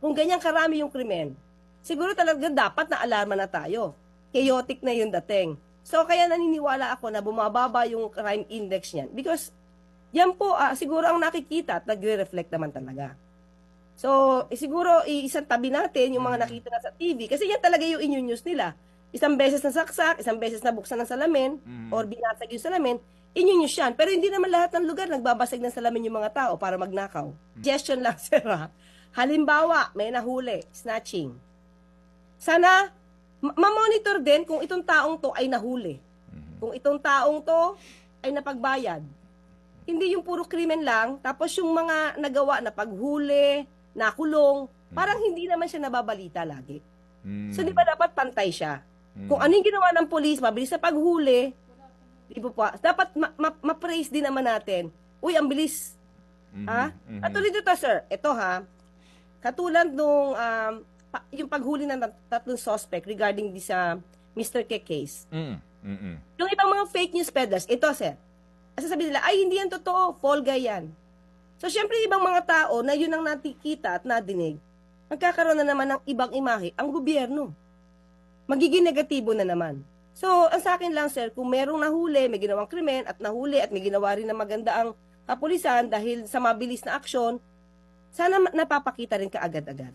kung ganyan karami yung krimen, siguro talaga dapat na alarma na tayo. Chaotic na yung dating. So, kaya naniniwala ako na bumababa yung crime index niyan. Because, yan po, siguro ang nakikita at nagre-reflect naman talaga. So, siguro, isang tabi natin yung mga nakita na sa TV. Kasi yan talaga yung news nila. Isang beses na saksak, isang beses na buksan ng salamin, or binasag yung salamin, news yan. Pero hindi naman lahat ng lugar nagbabasag ng salamin yung mga tao para magnakaw. Suggestion lang, sir, ha? Halimbawa, may nahuli, snatching. Sana, ma-monitor din kung itong taong to ay nahuli. Kung itong taong to ay napagbayad. Hindi yung puro krimen lang, tapos yung mga nagawa na paghuli, nakulong, parang hindi naman siya nababalita lagi. So, di ba dapat pantay siya? Kung ano yung ginawa ng polis, mabilis sa paghuli, di ba po, dapat ma-praise din naman natin. Uy, ang bilis. Ha? Katulad dito, sir. Ito, ha? Katulad nung yung paghuli ng tatlong suspect regarding this Mr. K case. Yung ibang mga fake news peddlers, ito, sir. Sasabihin nila, ay, hindi yan totoo, fall guy yan. So, syempre, ibang mga tao na yun ang nakikita at nadinig, magkakaroon na naman ng ibang imahe ang gobyerno. Magiging negatibo na naman. So, ang sa akin lang, sir, kung merong nahuli, may ginawang krimen at nahuli at may ginawa rin na maganda ang kapulisan dahil sa mabilis na aksyon, sana napapakita rin kaagad-agad.